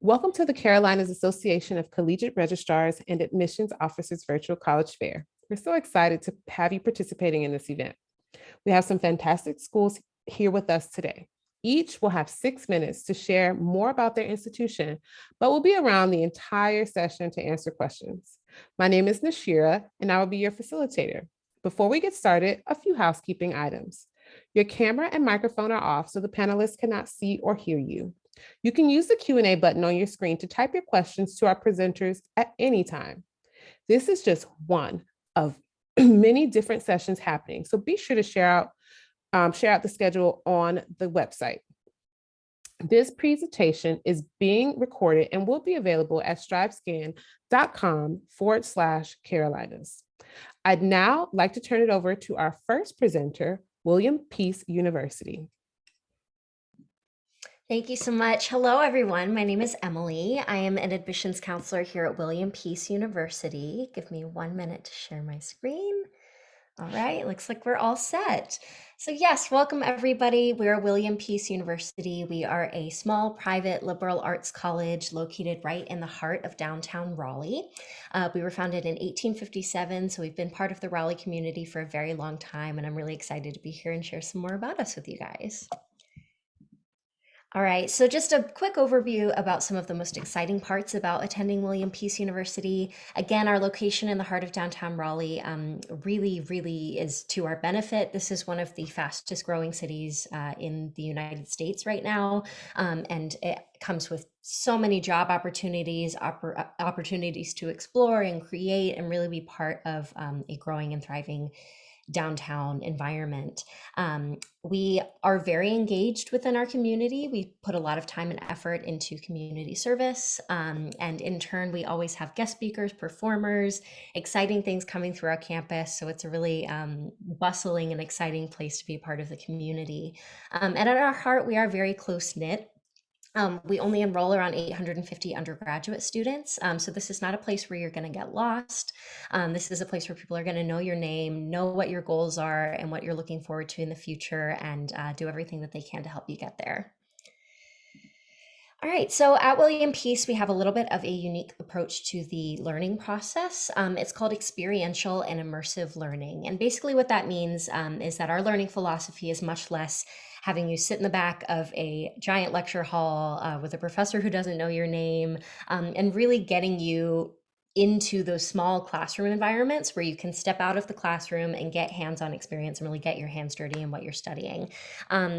Welcome to the Carolinas Association of Collegiate Registrars and Admissions Officers Virtual College Fair. We're so excited to have you participating in this event. We have some fantastic schools here with us today. Each will have 6 minutes to share more about their institution, but will be around the entire session to answer questions. My name is Nashira, and I will be your facilitator. Before we get started, a few housekeeping items. Your camera and microphone are off so the panelists cannot see or hear you. You can use the Q&A button on your screen to type your questions to our presenters at any time. This is just one of many different sessions happening, so be sure to share out the schedule on the website. This presentation is being recorded and will be available at strivescan.com/Carolinas. I'd now like to turn it over to our first presenter, William Peace University. Thank you so much. Hello, everyone. My name is Emily. I am an admissions counselor here at William Peace University. Give me 1 minute to share my screen. All right, looks like we're all set. So yes, welcome everybody. We're William Peace University. We are a small private liberal arts college located right in the heart of downtown Raleigh. We were founded in 1857, so we've been part of the Raleigh community for a very long time, and I'm really excited to be here and share some more about us with you guys. All right, so just a quick overview about some of the most exciting parts about attending William Peace University. Again, our location in the heart of downtown Raleigh really is to our benefit. This is one of the fastest growing cities in the United States right now, and it comes with so many job opportunities, opportunities to explore and create and really be part of a growing and thriving downtown environment. We are very engaged within our community. We put a lot of time and effort into community service. And in turn, we always have guest speakers, performers, exciting things coming through our campus. So it's a really bustling and exciting place to be a part of the community. And at our heart, we are very close-knit. We only enroll around 850 undergraduate students. So this is not a place where you're going to get lost. This is a place where people are going to know your name, know what your goals are and what you're looking forward to in the future, and do everything that they can to help you get there. All right, so at William Peace, we have a little bit of a unique approach to the learning process. It's called experiential and immersive learning. And basically what that means is that our learning philosophy is much less having you sit in the back of a giant lecture hall with a professor who doesn't know your name, and really getting you into those small classroom environments where you can step out of the classroom and get hands-on experience and really get your hands dirty in what you're studying.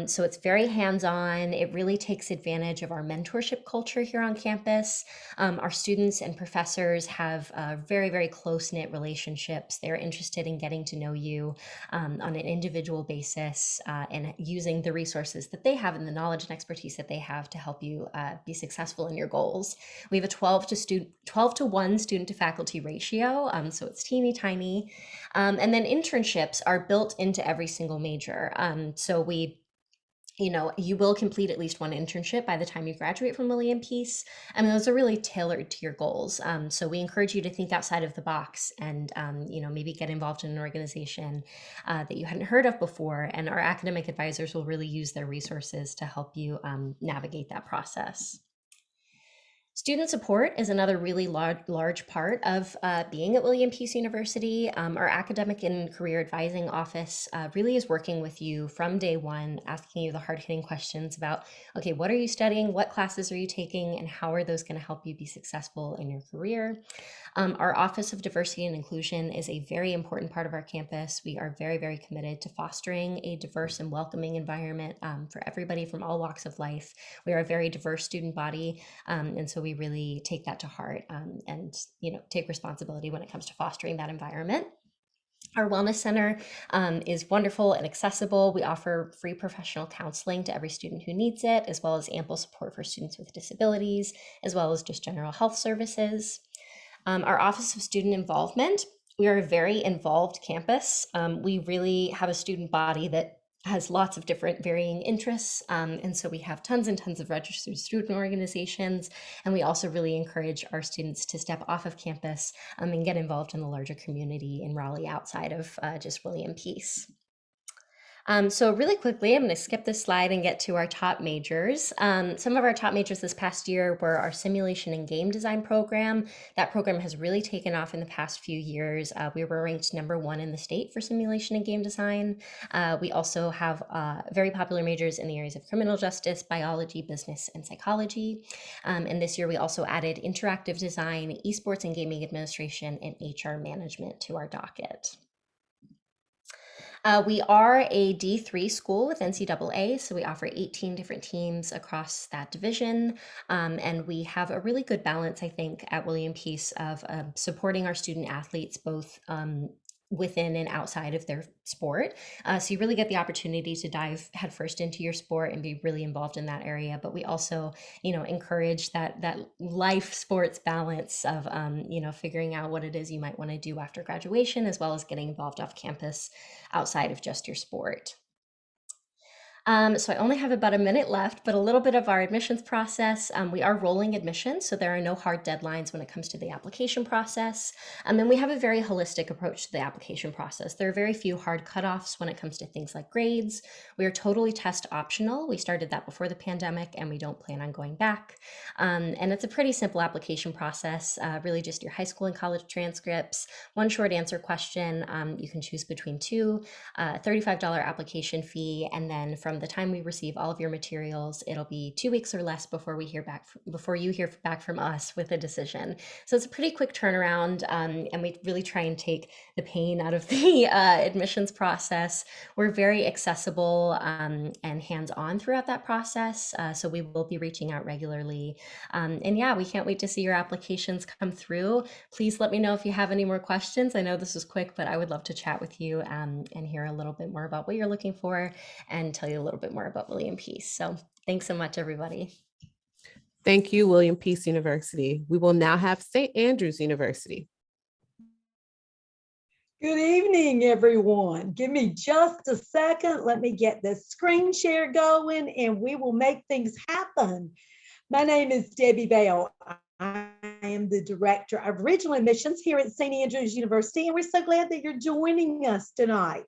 So it's very hands-on. It really takes advantage of our mentorship culture here on campus. Our students and professors have very, very close-knit relationships. They're interested in getting to know you on an individual basis and using the resources that they have and the knowledge and expertise that they have to help you be successful in your goals. We have a 12 to 1 student to faculty ratio, so it's teeny tiny. And then internships are built into every single major. So you will complete at least one internship by the time you graduate from William Peace. I mean, those are really tailored to your goals. So we encourage you to think outside of the box and, maybe get involved in an organization that you hadn't heard of before. And our academic advisors will really use their resources to help you navigate that process. Student support is another really large part of being at William Peace University. Our academic and career advising office really is working with you from day one, asking you the hard-hitting questions about, okay, what are you studying? What classes are you taking? And how are those going to help you be successful in your career? Our Office of Diversity and Inclusion is a very important part of our campus. We are very, very committed to fostering a diverse and welcoming environment for everybody from all walks of life. We are a very diverse student body, and so we really take that to heart and take responsibility when it comes to fostering that environment. Our Wellness Center is wonderful and accessible. We offer free professional counseling to every student who needs it, as well as ample support for students with disabilities, as well as just general health services. Our Office of Student Involvement, we are a very involved campus. We really have a student body that has lots of different varying interests. And so we have tons and tons of registered student organizations. And we also really encourage our students to step off of campus and get involved in the larger community in Raleigh outside of just William Peace. So really quickly, I'm going to skip this slide and get to our top majors. Some of our top majors this past year were our simulation and game design program. That program has really taken off in the past few years. We were ranked #1 in the state for simulation and game design. We also have very popular majors in the areas of criminal justice, biology, business, and psychology. And this year we also added interactive design, esports and gaming administration, and HR management to our docket. We are a D3 school with NCAA, so we offer 18 different teams across that division. And we have a really good balance, I think, at William Peace of supporting our student athletes both within and outside of their sport. So you really get the opportunity to dive headfirst into your sport and be really involved in that area. But we also, encourage that life sports balance of, figuring out what it is you might want to do after graduation, as well as getting involved off campus outside of just your sport. So I only have about a minute left, but a little bit of our admissions process. We are rolling admissions, so there are no hard deadlines when it comes to the application process. And we have a very holistic approach to the application process. There are very few hard cutoffs when it comes to things like grades. We are totally test optional. We started that before the pandemic, and we don't plan on going back. And it's a pretty simple application process, really just your high school and college transcripts, one short answer question. You can choose between two, $35 application fee, and then from the time we receive all of your materials, it'll be 2 weeks or less before you hear back from us with a decision. So it's a pretty quick turnaround, and we really try and take the pain out of the admissions process. We're very accessible and hands-on throughout that process, so we will be reaching out regularly. And yeah, we can't wait to see your applications come through. Please let me know if you have any more questions. I know this was quick, but I would love to chat with you and hear a little bit more about what you're looking for and tell you a little bit more about William Peace. So thanks so much, everybody. Thank you, William Peace University. We will now have St. Andrews University. Good evening, everyone. Give me just a second. Let me get this screen share going and we will make things happen. My name is Debbie Bell. I am the Director of Regional Admissions here at St. Andrews University, and we're so glad that you're joining us tonight.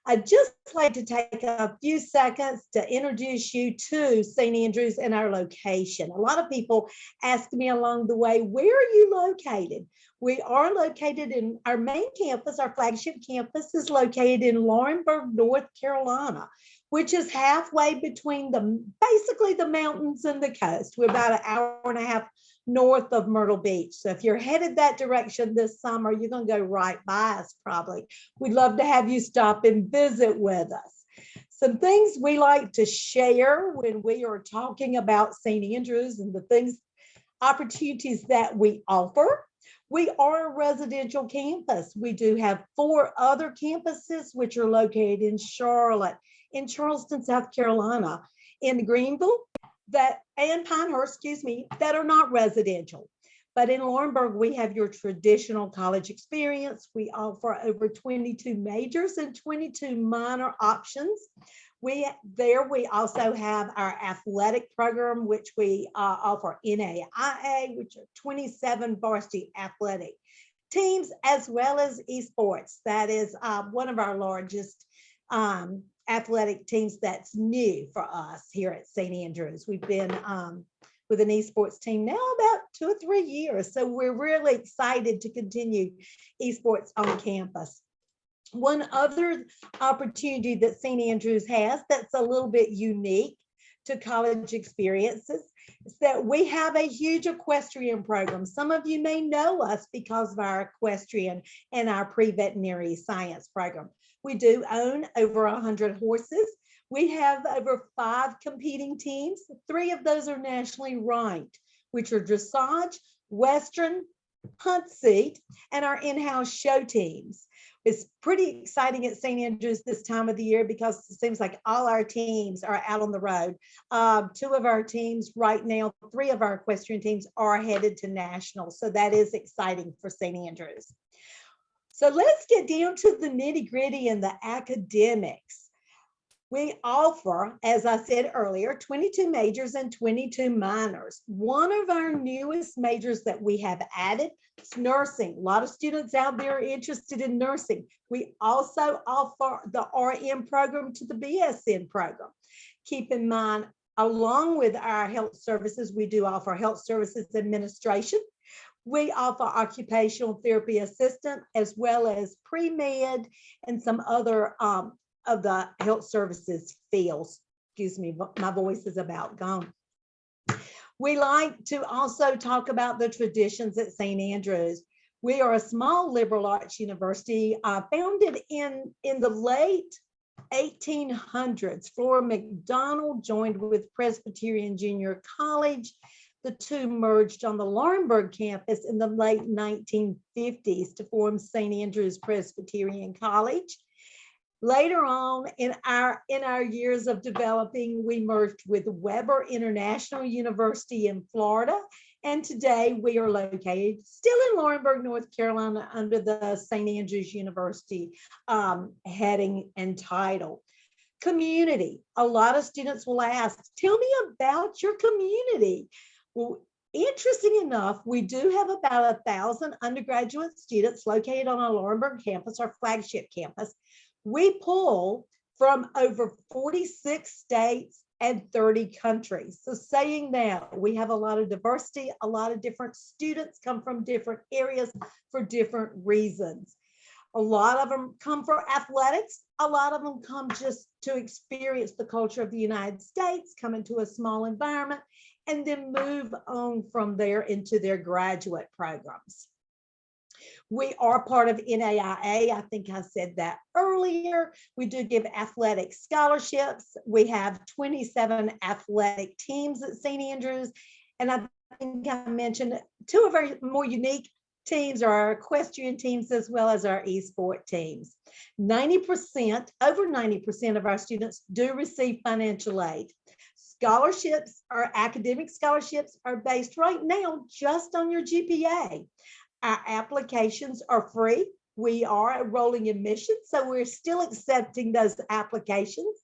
I'd just like to take a few seconds to introduce you to St. Andrews and our location. A lot of people ask me along the way, where are you located? We are located in our main campus. Our flagship campus is located in Laurinburg, North Carolina, which is halfway between basically the mountains and the coast. We're about an hour and a half north of Myrtle Beach. So if you're headed that direction this summer, you're going to go right by us probably. We'd love to have you stop and visit with us. Some things we like to share when we are talking about St. Andrews and the opportunities that we offer. We are a residential campus. We do have 4 other campuses, which are located in Charlotte, in Charleston, South Carolina, in Greenville, and Pinehurst, that are not residential. But in Laurinburg, we have your traditional college experience. We offer over 22 majors and 22 minor options. We also have our athletic program, which we offer NAIA, which are 27 varsity athletic teams, as well as esports. That is one of our largest athletic teams that's new for us here at St. Andrews. We've been with an esports team now about 2 or 3 years. So we're really excited to continue esports on campus. One other opportunity that St. Andrews has that's a little bit unique to college experiences is that we have a huge equestrian program. Some of you may know us because of our equestrian and our pre-veterinary science program. We do own over 100 horses. We have over 5 competing teams. 3 of those are nationally ranked, which are dressage, western, hunt seat, and our in-house show teams. It's pretty exciting at St. Andrews this time of the year because it seems like all our teams are out on the road. 2 of our teams right now, 3 of our equestrian teams are headed to nationals. So that is exciting for St. Andrews. So let's get down to the nitty gritty and the academics. We offer, as I said earlier, 22 majors and 22 minors. One of our newest majors that we have added is nursing. A lot of students out there are interested in nursing. We also offer the RN program to the BSN program. Keep in mind, along with our health services, we do offer health services administration. We offer occupational therapy assistant, as well as pre-med and some other of the health services fields. Excuse me, my voice is about gone. We like to also talk about the traditions at St. Andrews. We are a small liberal arts university founded in the late 1800s. Flora McDonald joined with Presbyterian Junior College. The two merged on the Laurinburg campus in the late 1950s to form St. Andrews Presbyterian College. Later on in our years of developing, we merged with Weber International University in Florida. And today we are located still in Laurinburg, North Carolina, under the St. Andrews University heading and title. Community. A lot of students will ask, tell me about your community. Well, interesting enough, we do have about 1,000 undergraduate students located on our Laurinburg campus, our flagship campus. We pull from over 46 states and 30 countries. So saying that, we have a lot of diversity, a lot of different students come from different areas for different reasons. A lot of them come for athletics. A lot of them come just to experience the culture of the United States, come into a small environment, and then move on from there into their graduate programs. We are part of NAIA. I think I said that earlier. We do give athletic scholarships. We have 27 athletic teams at St. Andrews. And I think I mentioned two of our more unique teams are our equestrian teams as well as our esport teams. 90%, over 90% of our students do receive financial aid. Scholarships, our academic scholarships, are based right now just on your GPA. Our applications are free. We are a rolling admission, so we're still accepting those applications.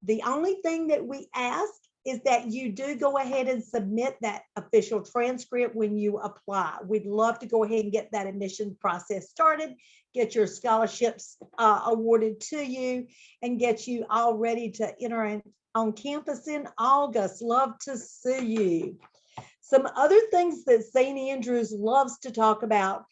The only thing that we ask is that you do go ahead and submit that official transcript when you apply. We'd love to go ahead and get that admission process started, get your scholarships awarded to you, and get you all ready to enter on campus in August. Love to see you. Some other things that St. Andrews loves to talk about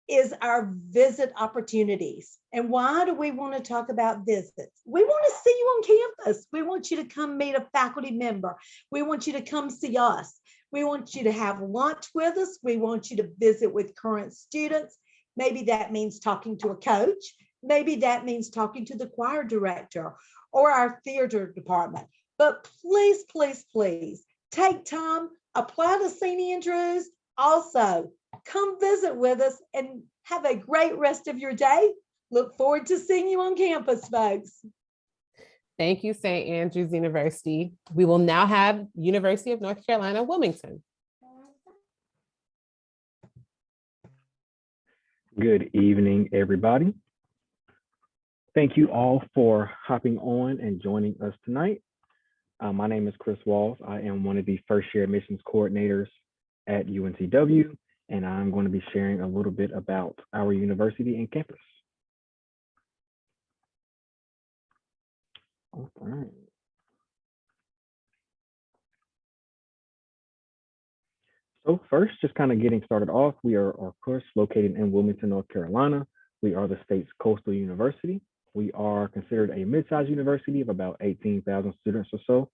is our visit opportunities. And why do we want to talk about visits? We want to see you on campus. We want you to come meet a faculty member. We want you to come see us. We want you to have lunch with us. We want you to visit with current students. Maybe that means talking to a coach. Maybe that means talking to the choir director or our theater department. But please, please, please take time, apply to St. Andrews. Also, come visit with us and have a great rest of your day. Look forward to seeing you on campus, folks. Thank you, St. Andrews University. We will now have University of North Carolina, Wilmington. Good evening, everybody. Thank you all for hopping on and joining us tonight. My name is Chris Walls. I am one of the first year admissions coordinators at UNCW, and I'm going to be sharing a little bit about our university and campus. All right. So first, just kind of getting started off, we are, of course, located in Wilmington, North Carolina. We are the state's coastal university. We are considered a mid-sized university of about 18,000 students or so.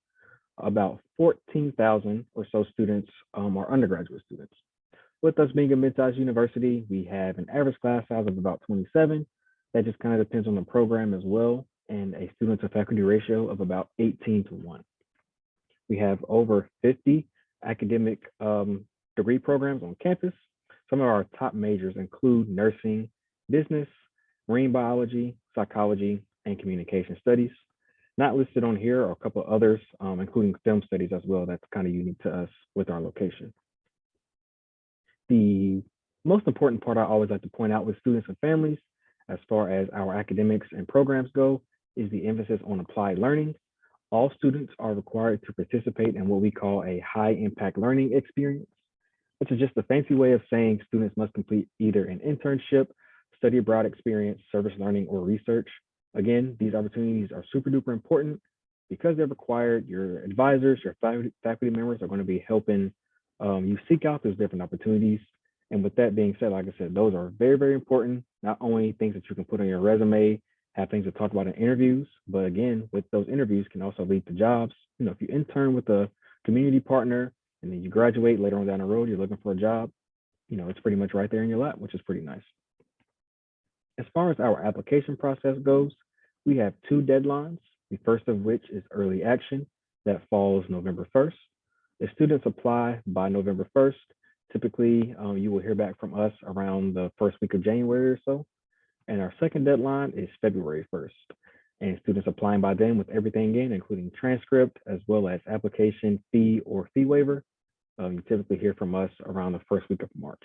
About 14,000 or so students are undergraduate students. With us being a mid-sized university, we have an average class size of about 27. That just kind of depends on the program as well, and a student to faculty ratio of about 18:1. We have over 50 academic degree programs on campus. Some of our top majors include nursing, business, marine biology, psychology, and communication studies. Not listed on here are a couple of others, including film studies as well. That's kind of unique to us with our location. The most important part I always like to point out with students and families, as far as our academics and programs go, is the emphasis on applied learning. All students are required to participate in what we call a high impact learning experience, which is just a fancy way of saying students must complete either an internship, study abroad experience, service learning, or research. Again, these opportunities are super duper important because they're required. Your advisors, your faculty members are going to be helping you seek out those different opportunities. And with that being said, like I said, those are very, very important. Not only things that you can put on your resume, have things to talk about in interviews, but again, with those interviews can also lead to jobs. You know, if you intern with a community partner and then you graduate later on down the road, you're looking for a job, you know, it's pretty much right there in your lap, which is pretty nice. As far as our application process goes, we have 2 deadlines, the first of which is early action that falls November 1st. If students apply by November 1st, typically you will hear back from us around the first week of January or so. And our second deadline is February 1st. And students applying by then with everything in, including transcript, as well as application fee or fee waiver, you typically hear from us around the first week of March.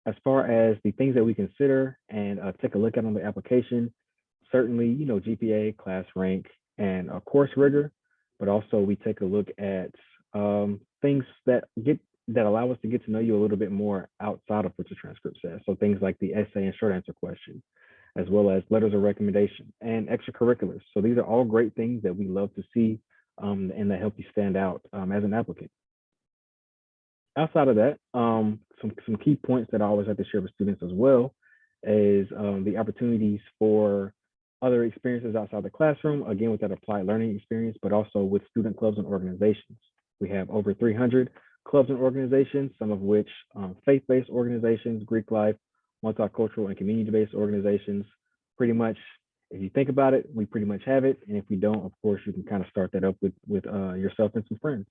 As far as the things that we consider and take a look at on the application, certainly, you know, GPA, class rank, and course rigor, but also we take a look at things that allow us to get to know you a little bit more outside of what your transcript says. So things like the essay and short answer question, as well as letters of recommendation and extracurriculars. So these are all great things that we love to see and that help you stand out as an applicant. Outside of that, some key points that I always like to share with students as well is the opportunities for other experiences outside the classroom, again, with that applied learning experience, but also with student clubs and organizations. We have over 300 clubs and organizations, some of which faith-based organizations, Greek life, multicultural and community-based organizations. Pretty much, if you think about it, we pretty much have it. And if we don't, of course, you can kind of start that up with yourself and some friends.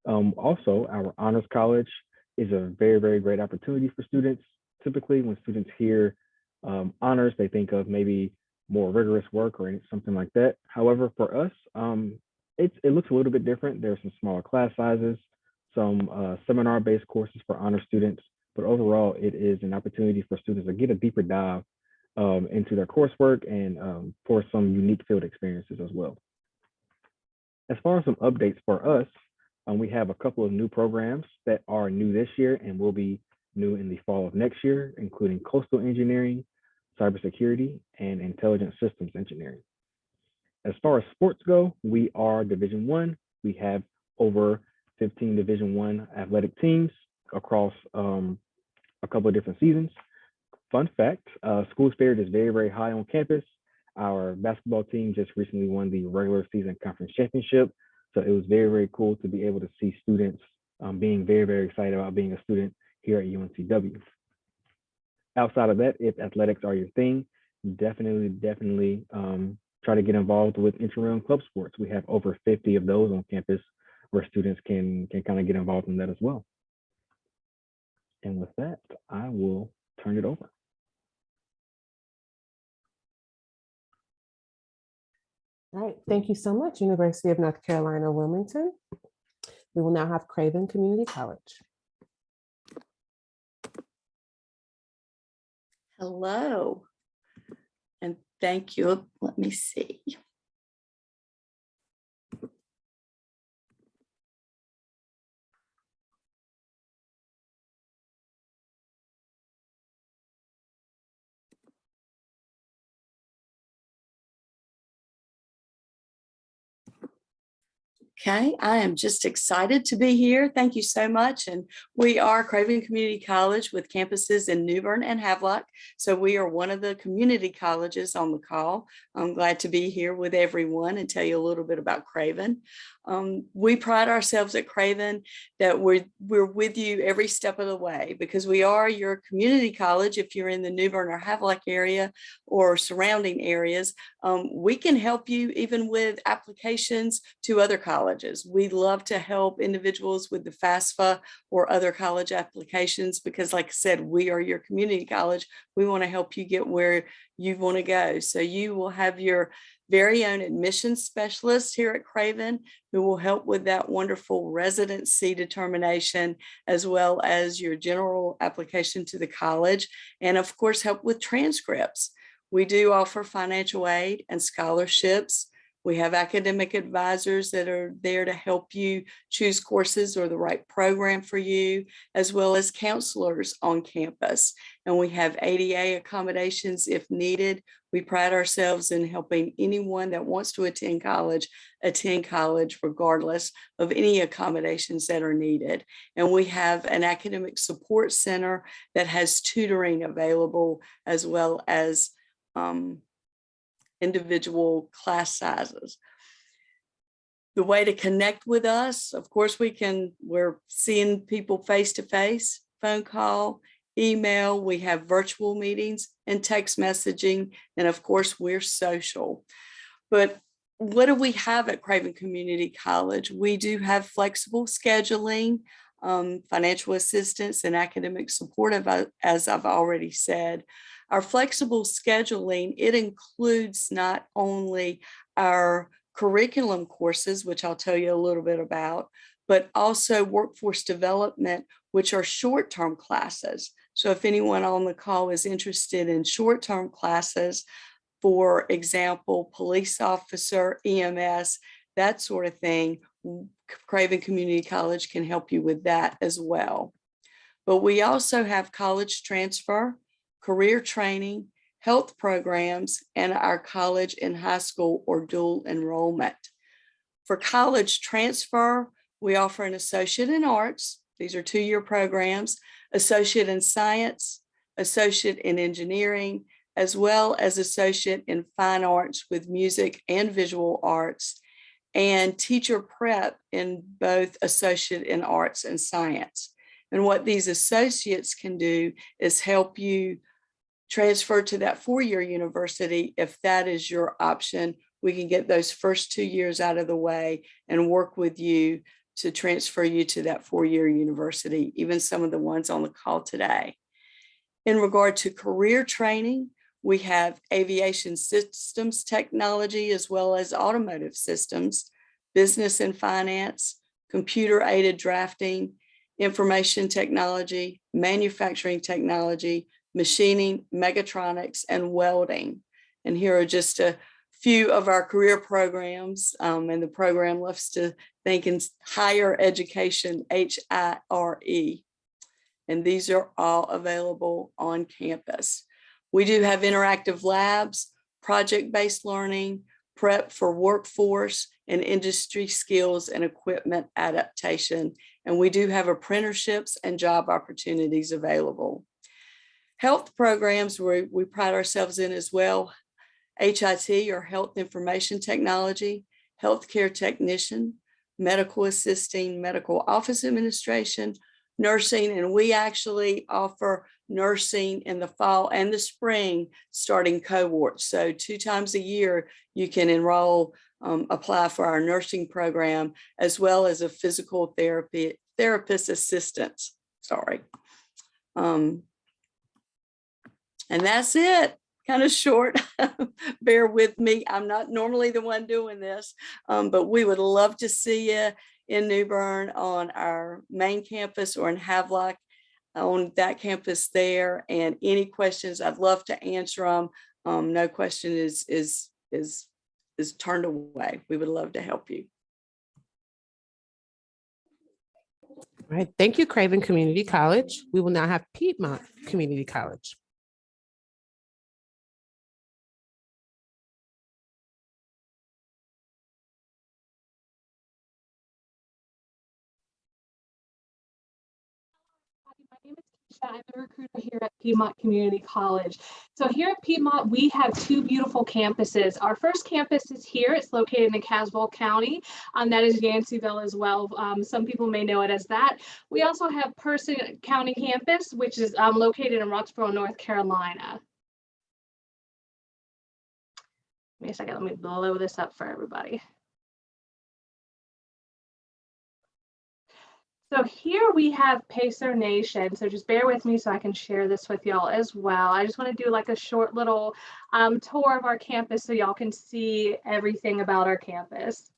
Also, our honors college is a very, very great opportunity for students. Typically, when students hear honors, they think of maybe more rigorous work or something like that. However, for us, it looks a little bit different. There are some smaller class sizes, some seminar-based courses for honor students, but overall, it is an opportunity for students to get a deeper dive into their coursework and for some unique field experiences as well. As far as some updates for us, we have a couple of new programs that are new this year and will be new in the fall of next year, including coastal engineering, cybersecurity, and intelligent systems engineering. As far as sports go, we are Division I. We have over 15 Division I athletic teams across a couple of different seasons. Fun fact, school spirit is very, very high on campus. Our basketball team just recently won the regular season conference championship. So it was very, very cool to be able to see students being very, very excited about being a student here at UNCW. Outside of that, if athletics are your thing, definitely try to get involved with intramural club sports. We have over 50 of those on campus where students can kind of get involved in that as well. And with that, I will turn it over. All right, thank you so much, University of North Carolina, Wilmington. We will now have Craven Community College. Hello, and thank you. Let me see. Okay, I am just excited to be here. Thank you so much. And we are Craven Community College with campuses in New Bern and Havelock. So we are one of the community colleges on the call. I'm glad to be here with everyone and tell you a little bit about Craven. We pride ourselves at Craven that we're with you every step of the way because we are your community college. If you're in the New Bern or Havelock area or surrounding areas, we can help you even with applications to other colleges. We love to help individuals with the FAFSA or other college applications because, like I said, we are your community college. We want to help you get where you want to go. So you will have your very own admissions specialist here at Craven who will help with that wonderful residency determination, as well as your general application to the college, and of course help with transcripts. We do offer financial aid and scholarships. We have academic advisors that are there to help you choose courses or the right program for you, as well as counselors on campus. And we have ADA accommodations if needed. We pride ourselves in helping anyone that wants to attend college regardless of any accommodations that are needed. And we have an academic support center that has tutoring available, as well as individual class sizes. The way to connect with us, of course, we're seeing people face to face, phone call, email. We have virtual meetings and text messaging. And of course, we're social. But what do we have at Craven Community College? We do have flexible scheduling, financial assistance, and academic support, as I've already said. Our flexible scheduling, it includes not only our curriculum courses, which I'll tell you a little bit about, but also workforce development, which are short-term classes. So if anyone on the call is interested in short-term classes, for example, police officer, EMS, that sort of thing, Craven Community College can help you with that as well. But we also have college transfer, career training, health programs, and our college and high school or dual enrollment. For college transfer, we offer an associate in arts. These are 2-year programs, associate in science, associate in engineering, as well as associate in fine arts with music and visual arts, and teacher prep in both associate in arts and science. And what these associates can do is help you transfer to that 4-year university. If that is your option, we can get those first 2 years out of the way and work with you to transfer you to that 4-year university, even some of the ones on the call today. In regard to career training, we have aviation systems technology, as well as automotive systems, business and finance, computer aided drafting, information technology, manufacturing technology, machining, mechatronics, and welding. And here are just a few of our career programs, and the program loves to think in higher education, HIRE. And these are all available on campus. We do have interactive labs, project-based learning, prep for workforce, and industry skills and equipment adaptation. And we do have apprenticeships and job opportunities available. Health programs we pride ourselves in as well. HIT, or Health Information Technology, Healthcare Technician, Medical Assisting, Medical Office Administration, Nursing, and we actually offer nursing in the fall and the spring starting cohorts. So 2 times a year, you can enroll, apply for our nursing program, as well as a physical therapist assistance. Sorry. And that's it. Kind of short. Bear with me. I'm not normally the one doing this, but we would love to see you in New Bern on our main campus or in Havelock on that campus there. And any questions, I'd love to answer them. No question is turned away. We would love to help you. All right. Thank you, Craven Community College. We will now have Piedmont Community College. My name is Keisha. I'm the recruiter here at Piedmont Community College. So here at Piedmont, we have 2 beautiful campuses. Our first campus is here. It's located in Caswell County. That is Yanceyville as well. Some people may know it as that. We also have Person County campus, which is located in Roxborough, North Carolina. Give me a second. Let me blow this up for everybody. So here we have Pacer Nation. So just bear with me so I can share this with y'all as well. I just want to do like a short little tour of our campus so y'all can see everything about our campus.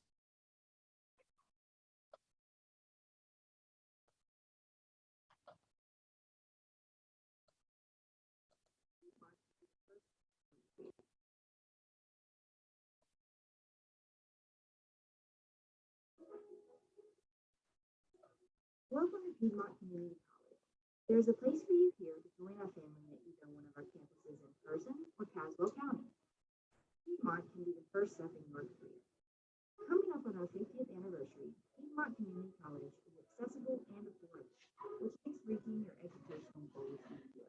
Welcome to Piedmont Community College. There is a place for you here to join our family at either one of our campuses in person or Caswell County. Piedmont can be the first step in your career. Coming up on our 50th anniversary, Piedmont Community College is accessible and affordable, which makes reaching your educational goals easier.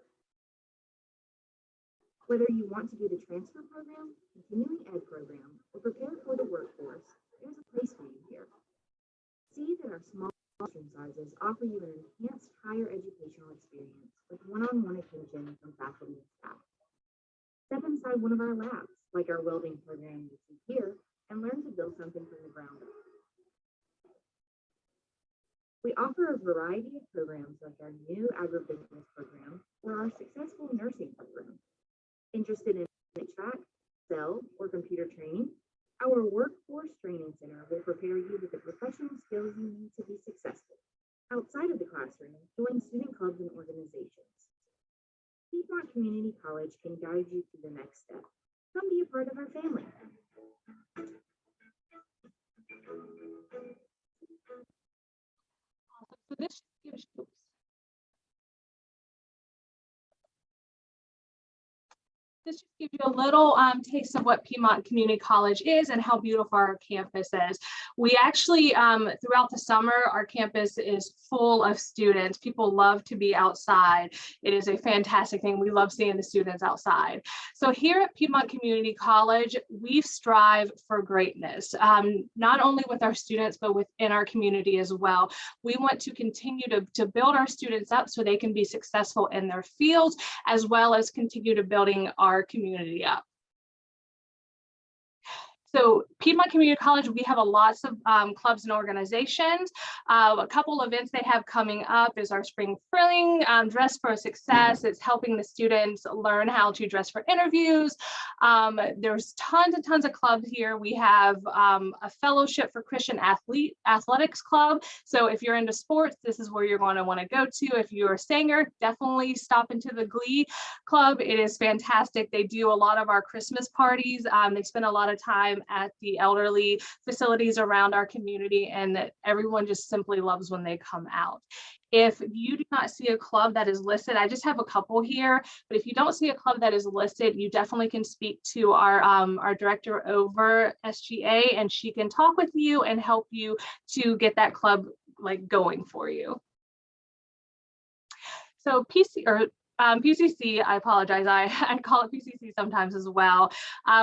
Whether you want to do the transfer program, continuing ed program, or prepare for the workforce, there's a place for you here. See that our small classroom sizes offer you an enhanced higher educational experience with one-on-one attention from faculty and staff. Step inside one of our labs, like our welding program you see here, and learn to build something from the ground up. We offer a variety of programs like our new agribusiness program or our successful nursing program. Interested in HVAC, cell, or computer training? Our Workforce Training Center will prepare you with the professional skills you need to be successful. Outside of the classroom, join student clubs and organizations. Piedmont Community College can guide you to the next step. Come be a part of our family. So this gives you, this just gives you a little taste of what Piedmont Community College is and how beautiful our campus is. We actually, throughout the summer, our campus is full of students. People love to be outside. It is a fantastic thing. We love seeing the students outside. So here at Piedmont Community College, we strive for greatness, not only with our students, but within our community as well. We want to continue to build our students up so they can be successful in their fields, as well as continue to building our community up. So Piedmont Community College, we have lots of clubs and organizations. A couple events they have coming up is our Spring Fling, Dress for Success. It's helping the students learn how to dress for interviews. There's tons and tons of clubs here. We have a fellowship for Christian Athletics Club. So if you're into sports, this is where you're going to want to go to. If you're a singer, definitely stop into the Glee Club. It is fantastic. They do a lot of our Christmas parties. They spend a lot of time at the elderly facilities around our community, and that everyone just simply loves when they come out. If you do not see a club that is listed, I just have a couple here, but if you don't see a club that is listed, you definitely can speak to our director over SGA, and she can talk with you and help you to get that club like going for you. So PCC, I apologize, I call it PCC sometimes as well.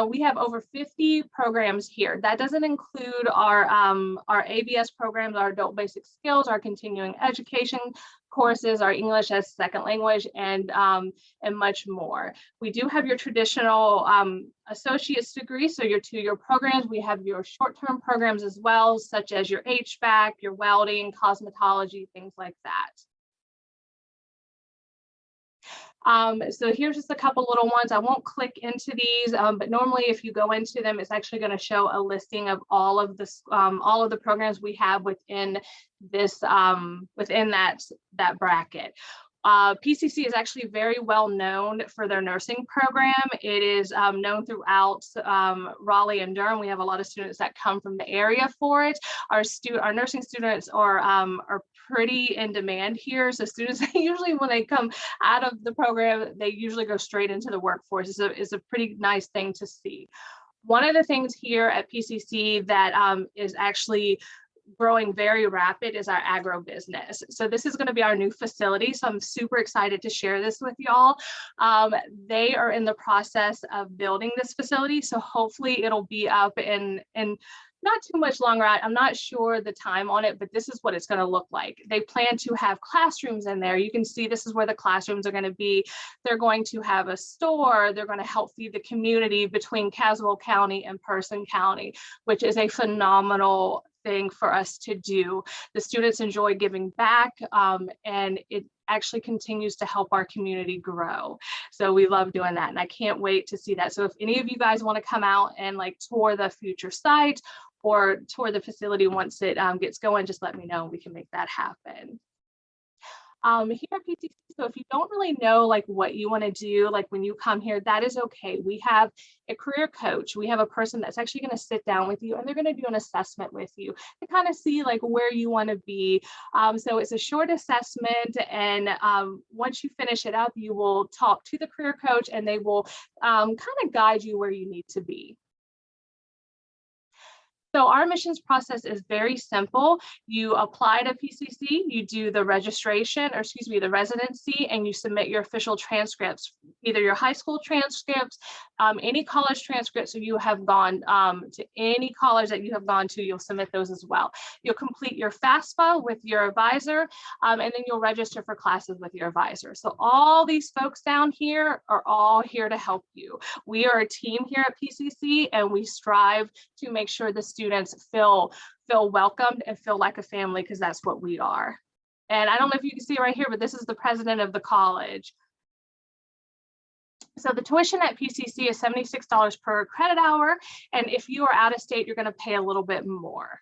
We have over 50 programs here. That doesn't include our ABS programs, our adult basic skills, our continuing education courses, our English as second language, and much more. We do have your traditional associate's degree, so your two-year programs. We have your short-term programs as well, such as your HVAC, your welding, cosmetology, things like that. So here's just a couple little ones. I won't click into these, but normally if you go into them, it's actually going to show a listing of all of the programs we have within this within that bracket. PCC is actually very well known for their nursing program. It is known throughout Raleigh and Durham. We have a lot of students that come from the area for it. Our nursing students are pretty in demand here. So students usually when they come out of the program, they usually go straight into the workforce. It's a pretty nice thing to see. One of the things here at PCC that is actually growing very rapid is our agro business. So this is going to be our new facility. So I'm super excited to share this with y'all. They are in the process of building this facility. So hopefully it'll be up in not too much longer. I'm not sure the time on it, but this is what it's going to look like. They plan to have classrooms in there. You can see this is where the classrooms are going to be. They're going to have a store. They're going to help feed the community between Caswell County and Person County, which is a phenomenal thing for us to do. The students enjoy giving back, and it actually continues to help our community grow. So we love doing that, and I can't wait to see that. So if any of you guys want to come out and like tour the future site or tour the facility once it gets going, just let me know and we can make that happen. Here at PTC, so if you don't really know like what you want to do, like when you come here, that is okay. We have a career coach. We have a person that's actually going to sit down with you and they're going to do an assessment with you to kind of see like where you want to be. So it's a short assessment, and once you finish it up, you will talk to the career coach and they will kind of guide you where you need to be. So our admissions process is very simple. You apply to PCC, you do the registration, or excuse me, the residency, and you submit your official transcripts, either your high school transcripts, any college transcripts. If you have gone to any college that you have gone to, you'll submit those as well. You'll complete your FAFSA with your advisor, and then you'll register for classes with your advisor. So all these folks down here are all here to help you. We are a team here at PCC, and we strive to make sure the students feel welcomed and feel like a family, because that's what we are. And I don't know if you can see right here, but this is the president of the college. So the tuition at PCC is $76 per credit hour. And if you are out of state, you're going to pay a little bit more.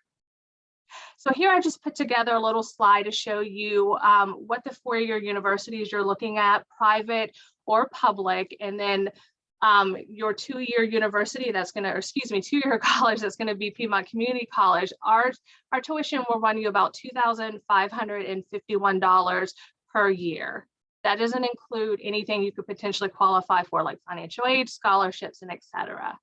So here I just put together a little slide to show you what the four-year universities you're looking at, private or public, and then your two-year university that's going to, or excuse me, two-year college that's going to be Piedmont Community College. Our tuition will run you about $2,551 per year. That doesn't include anything you could potentially qualify for, like financial aid, scholarships, and etc.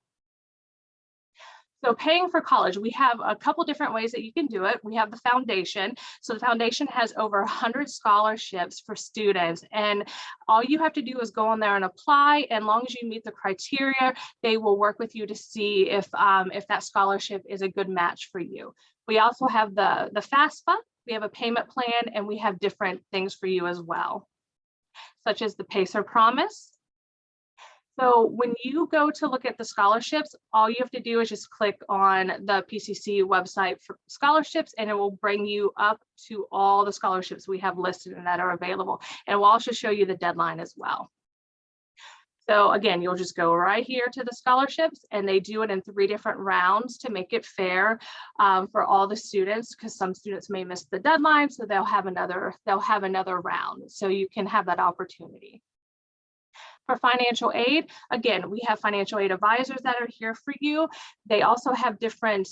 So paying for college, we have a couple different ways that you can do it. We have the foundation. So the foundation has over 100 scholarships for students, and all you have to do is go on there and apply. And as long as you meet the criteria, they will work with you to see if that scholarship is a good match for you. We also have the FAFSA. We have a payment plan, and we have different things for you as well, such as the PACER Promise. So when you go to look at the scholarships, all you have to do is just click on the PCC website for scholarships, and it will bring you up to all the scholarships we have listed and that are available. And we'll also show you the deadline as well. So again, you'll just go right here to the scholarships, and they do it in 3 different rounds to make it fair for all the students, because some students may miss the deadline, so they'll have another round. So you can have that opportunity. For financial aid, again, we have financial aid advisors that are here for you. They also have different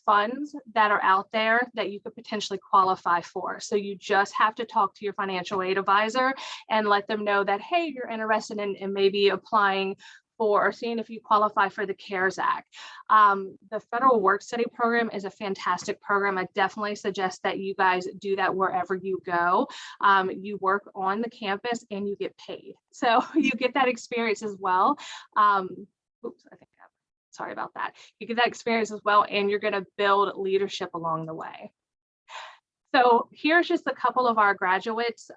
funds that are out there that you could potentially qualify for. So you just have to talk to your financial aid advisor and let them know that, hey, you're interested in maybe applying for or seeing if you qualify for the CARES Act. The Federal Work Study Program is a fantastic program. I definitely suggest that you guys do that wherever you go. You work on the campus and you get paid. So you get that experience as well. Sorry about that. You get that experience as well, and you're going to build leadership along the way. So here's just a couple of our graduates,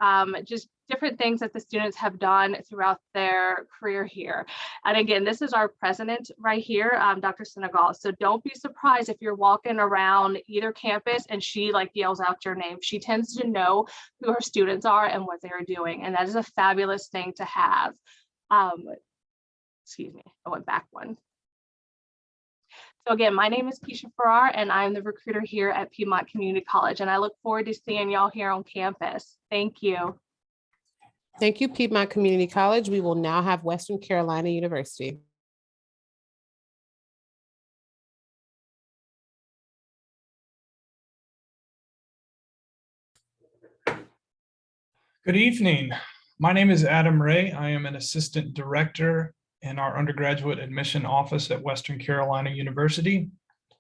just different things that the students have done throughout their career here. And again, this is our president right here, Dr. Senegal. So don't be surprised if you're walking around either campus and she like yells out your name. She tends to know who her students are and what they're doing. And that is a fabulous thing to have. Excuse me, I went back one. So again, my name is Keisha Farrar, and I'm the recruiter here at Piedmont Community College, and I look forward to seeing y'all here on campus. Thank you. Thank you, Piedmont Community College. We will now have Western Carolina University. Good evening. My name is Adam Ray. I am an assistant director in our undergraduate admission office at Western Carolina University.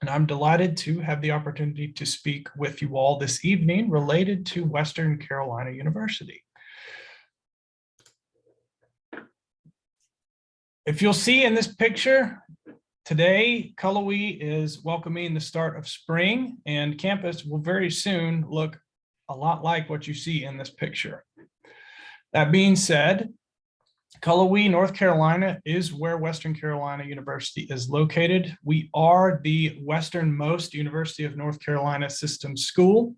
And I'm delighted to have the opportunity to speak with you all this evening related to Western Carolina University. If you'll see in this picture, today, Cullowhee is welcoming the start of spring, and campus will very soon look a lot like what you see in this picture. That being said, Cullowhee, North Carolina is where Western Carolina University is located. We are the westernmost University of North Carolina system school.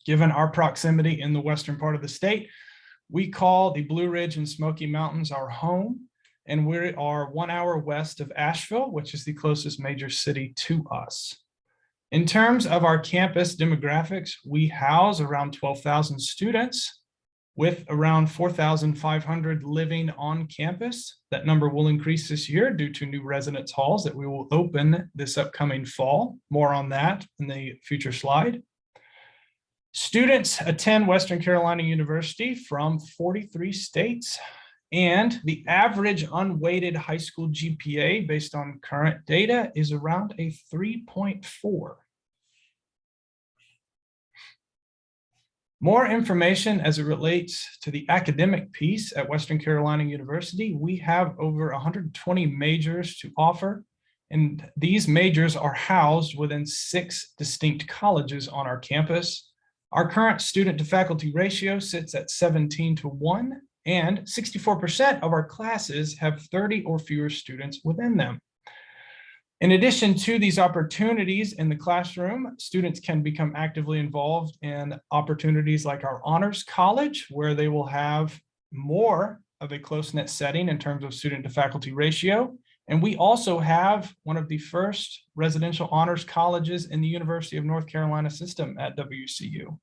Given our proximity in the western part of the state, we call the Blue Ridge and Smoky Mountains our home, and we are 1 hour west of Asheville, which is the closest major city to us. In terms of our campus demographics, we house around 12,000 students. With around 4,500 living on campus. That number will increase this year due to new residence halls that we will open this upcoming fall. More on that in the future slide. Students attend Western Carolina University from 43 states, and the average unweighted high school GPA based on current data is around a 3.4. More information as it relates to the academic piece at Western Carolina University. We have over 120 majors to offer, and these majors are housed within 6 distinct colleges on our campus. Our current student to faculty ratio sits at 17:1, and 64% of our classes have 30 or fewer students within them. In addition to these opportunities in the classroom, students can become actively involved in opportunities like our Honors College, where they will have more of a close-knit setting in terms of student to faculty ratio. And we also have one of the first residential honors colleges in the University of North Carolina system at WCU.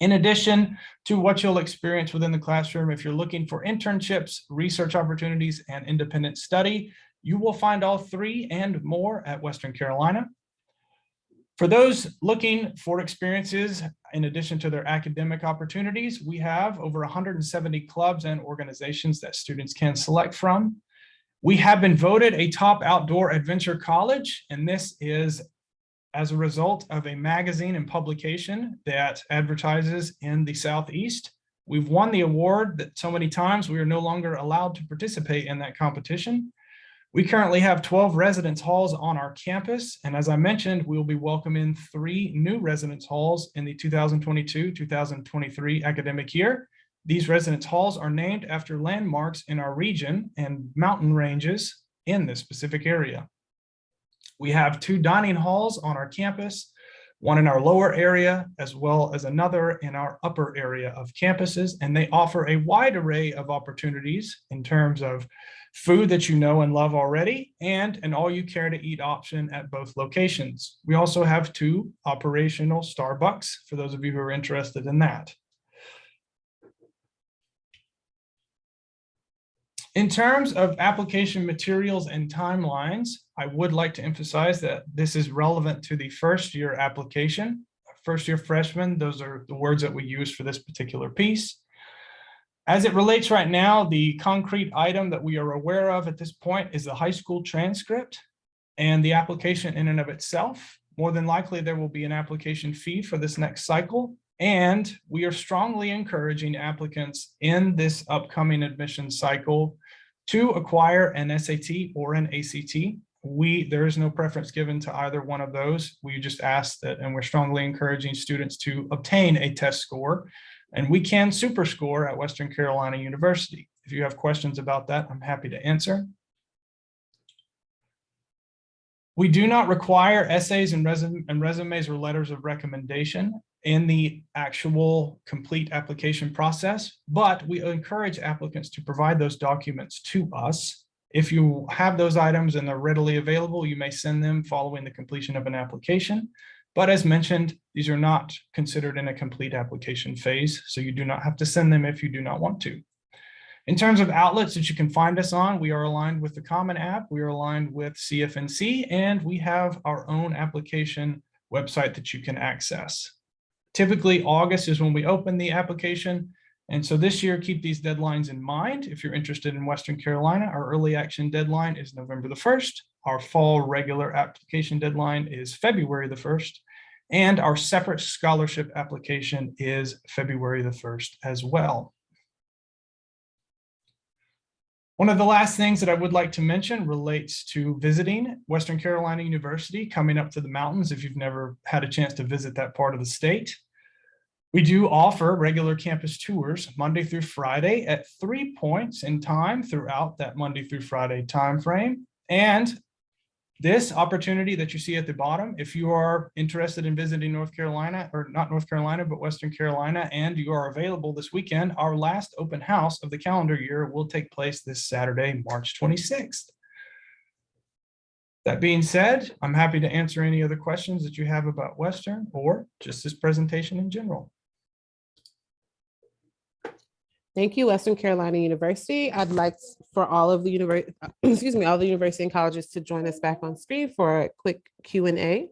In addition to what you'll experience within the classroom, if you're looking for internships, research opportunities, and independent study, you will find all 3 and more at Western Carolina. For those looking for experiences, in addition to their academic opportunities, we have over 170 clubs and organizations that students can select from. We have been voted a top outdoor adventure college, and this is as a result of a magazine and publication that advertises in the Southeast. We've won the award that so many times we are no longer allowed to participate in that competition. We currently have 12 residence halls on our campus, and as I mentioned, we will be welcoming 3 new residence halls in the 2022-2023 academic year. These residence halls are named after landmarks in our region and mountain ranges in this specific area. We have 2 dining halls on our campus, one in our lower area, as well as another in our upper area of campuses, and they offer a wide array of opportunities in terms of food that you know and love already, and an all-you-care-to-eat option at both locations. We also have 2 operational Starbucks for those of you who are interested in that. In terms of application materials and timelines, I would like to emphasize that this is relevant to the first-year application. First-year freshmen, those are the words that we use for this particular piece. As it relates right now, the concrete item that we are aware of at this point is the high school transcript and the application in and of itself. More than likely, there will be an application fee for this next cycle, and we are strongly encouraging applicants in this upcoming admission cycle to acquire an SAT or an ACT. There is no preference given to either one of those. We just ask that, and we're strongly encouraging students to obtain a test score. And we can super score at Western Carolina University. If you have questions about that, I'm happy to answer. We do not require essays and resumes or letters of recommendation in the actual complete application process, but we encourage applicants to provide those documents to us. If you have those items and they're readily available, you may send them following the completion of an application. But as mentioned, these are not considered in a complete application phase, so you do not have to send them if you do not want to. In terms of outlets that you can find us on, we are aligned with the Common App, we are aligned with CFNC, and we have our own application website that you can access. Typically, August is when we open the application, and so this year, keep these deadlines in mind. If you're interested in Western Carolina, our early action deadline is November the 1st. Our fall regular application deadline is February the 1st, and our separate scholarship application is February the 1st as well. One of the last things that I would like to mention relates to visiting Western Carolina University, coming up to the mountains if you've never had a chance to visit that part of the state. We do offer regular campus tours Monday through Friday at 3 points in time throughout that Monday through Friday timeframe. And this opportunity that you see at the bottom, if you are interested in visiting North Carolina, or not North Carolina, but Western Carolina, and you are available this weekend, our last open house of the calendar year will take place this Saturday, March 26th. That being said, I'm happy to answer any other questions that you have about Western or just this presentation in general. Thank you, Western Carolina University. I'd like for all of the all the university and colleges to join us back on screen for a quick Q&A.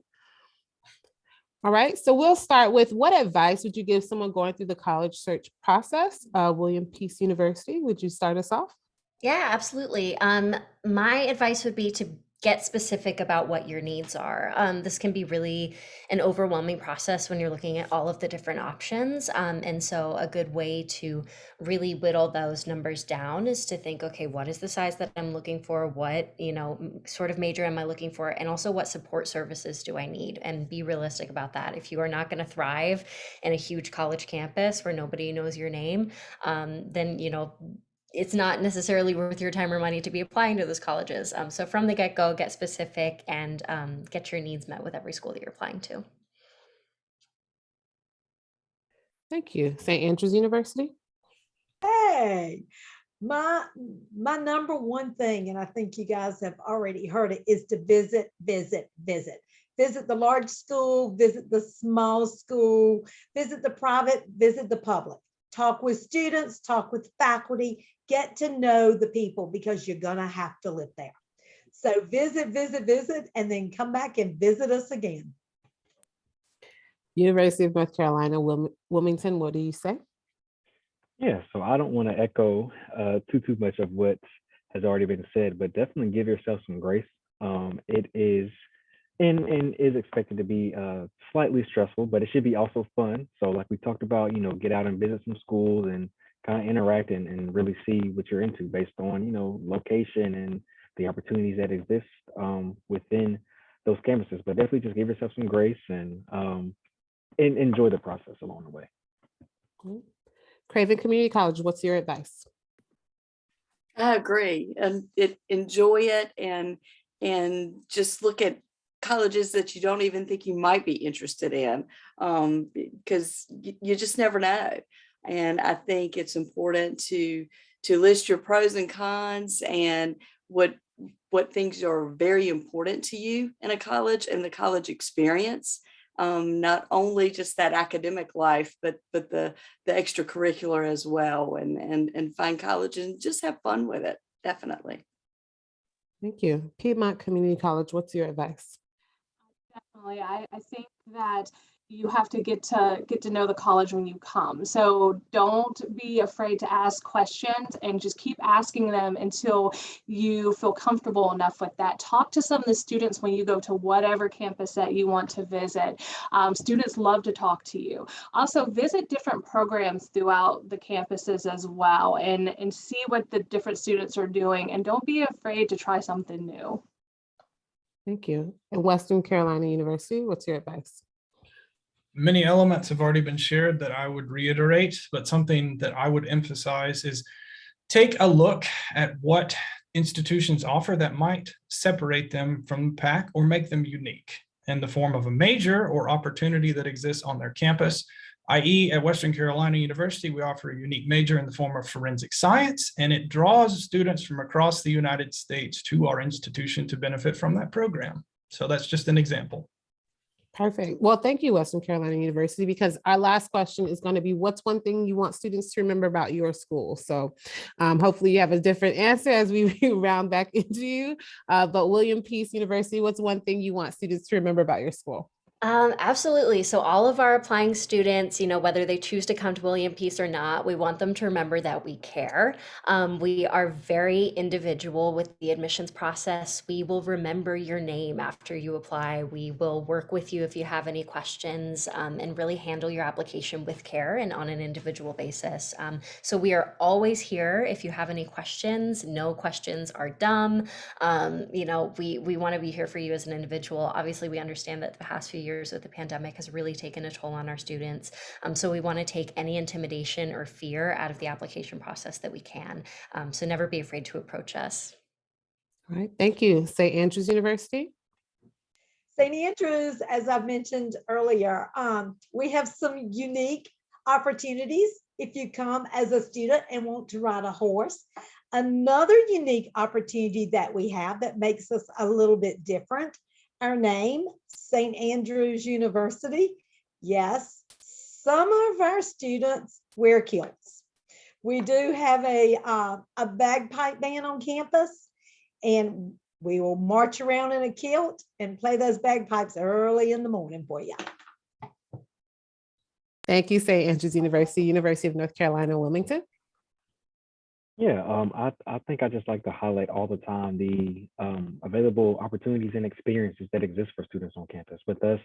All right, so we'll start with, what advice would you give someone going through the college search process? William Peace University, would you start us off? Yeah, absolutely. My advice would be to get specific about what your needs are. This can be really an overwhelming process when you're looking at all of the different options. And so a good way to really whittle those numbers down is to think, okay, what is the size that I'm looking for? What, sort of major am I looking for? And also, what support services do I need? And be realistic about that. If you are not going to thrive in a huge college campus where nobody knows your name, then, it's not necessarily worth your time or money to be applying to those colleges. So from the get-go, get specific and get your needs met with every school that you're applying to. Thank you. St. Andrews University. Hey, my number one thing, and I think you guys have already heard it, is to visit. Visit the large school, visit the small school, visit the private, visit the public. Talk with students, talk with faculty, get to know the people, because you're gonna have to live there. So visit, and then come back and visit us again. University of North Carolina, Wilmington, what do you say? Yeah, so I don't want to echo too much of what has already been said, but definitely give yourself some grace. It is and is expected to be slightly stressful, but it should be also fun. So like we talked about, get out and visit some schools and kind of interact and really see what you're into based on, location and the opportunities that exist within those campuses. But definitely just give yourself some grace and enjoy the process along the way. Craven Community College, what's your advice? I agree, and enjoy it and just look at colleges that you don't even think you might be interested in, because you just never know. And I think it's important to list your pros and cons and what things are very important to you in a college and the college experience. Not only just that academic life, but the extracurricular as well, and find college and just have fun with it. Definitely. Thank you. Piedmont Community College, what's your advice? Definitely. I think that you have to get to know the college when you come. So don't be afraid to ask questions and just keep asking them until you feel comfortable enough with that. Talk to some of the students when you go to whatever campus that you want to visit. Students love to talk to you. Also, visit different programs throughout the campuses as well, and see what the different students are doing, and don't be afraid to try something new. Thank you. And Western Carolina University, what's your advice? Many elements have already been shared that I would reiterate, but something that I would emphasize is take a look at what institutions offer that might separate them from the pack or make them unique in the form of a major or opportunity that exists on their campus. i.e., at Western Carolina University, we offer a unique major in the form of forensic science, and it draws students from across the United States to our institution to benefit from that program. So that's just an example. Perfect. Well, thank you, Western Carolina University, because our last question is going to be, what's one thing you want students to remember about your school? So hopefully you have a different answer as we round back into you. But William Peace University, what's one thing you want students to remember about your school? Absolutely. So all of our applying students, whether they choose to come to William Peace or not, we want them to remember that we care. We are very individual with the admissions process. We will remember your name after you apply. We will work with you if you have any questions, and really handle your application with care and on an individual basis. So we are always here if you have any questions. No questions are dumb. We want to be here for you as an individual. Obviously, we understand that the past few years with the pandemic has really taken a toll on our students. So we want to take any intimidation or fear out of the application process that we can. So never be afraid to approach us. All right, thank you. St. Andrews University. St. Andrews, as I've mentioned earlier, we have some unique opportunities if you come as a student and want to ride a horse. Another unique opportunity that we have that makes us a little bit different, our name, St. Andrews University. Yes, some of our students wear kilts. We do have a bagpipe band on campus, and we will march around in a kilt and play those bagpipes early in the morning for you. Thank you, St. Andrews University, University of North Carolina, Wilmington. Yeah, I think I just like to highlight all the time the available opportunities and experiences that exist for students on campus, with us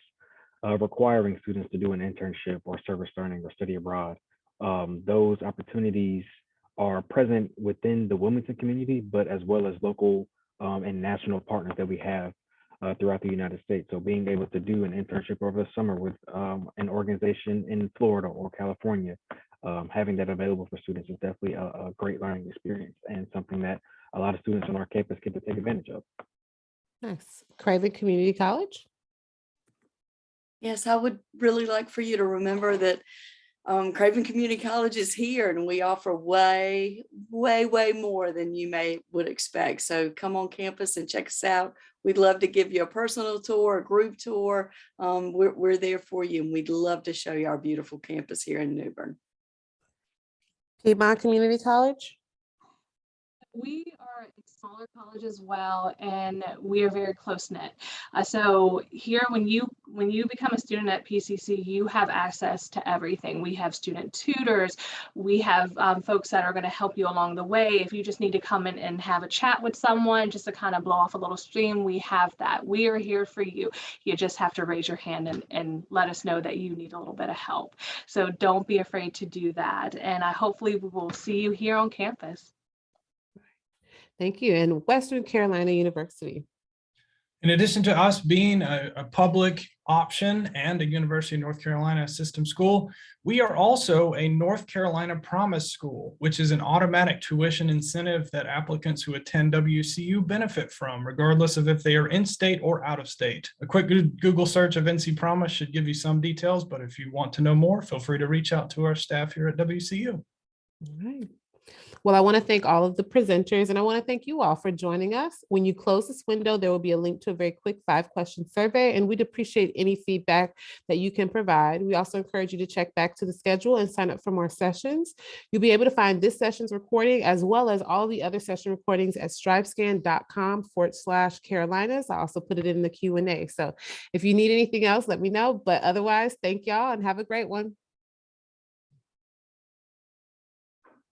requiring students to do an internship or service learning or study abroad. Those opportunities are present within the Wilmington community, but as well as local and national partners that we have throughout the United States. So being able to do an internship over the summer with an organization in Florida or California, having that available for students is definitely a great learning experience and something that a lot of students on our campus get to take advantage of. Nice. Craven Community College. Yes, I would really like for you to remember that Craven Community College is here, and we offer way more than you would expect. So come on campus and check us out. We'd love to give you a personal tour, a group tour. We're there for you, and we'd love to show you our beautiful campus here in New Bern. Piedmont Community College. We are a smaller college as well, and we are very close knit. So here, when you become a student at PCC, you have access to everything. We have student tutors. We have folks that are going to help you along the way. If you just need to come in and have a chat with someone, just to kind of blow off a little steam, we have that. We are here for you. You just have to raise your hand and let us know that you need a little bit of help. So don't be afraid to do that. And hopefully we will see you here on campus. Thank you. And Western Carolina University. In addition to us being a public option and a University of North Carolina system school, we are also a North Carolina Promise School, which is an automatic tuition incentive that applicants who attend WCU benefit from, regardless of if they are in state or out of state. A quick Google search of NC Promise should give you some details, but if you want to know more, feel free to reach out to our staff here at WCU. All right. Well, I want to thank all of the presenters, and I want to thank you all for joining us. When you close this window, there will be a link to a very quick 5-question survey, and we'd appreciate any feedback that you can provide. We also encourage you to check back to the schedule and sign up for more sessions. You'll be able to find this session's recording as well as all the other session recordings at strivescan.com/Carolinas. I also put it in the Q&A. So if you need anything else, let me know. But otherwise, thank y'all and have a great one.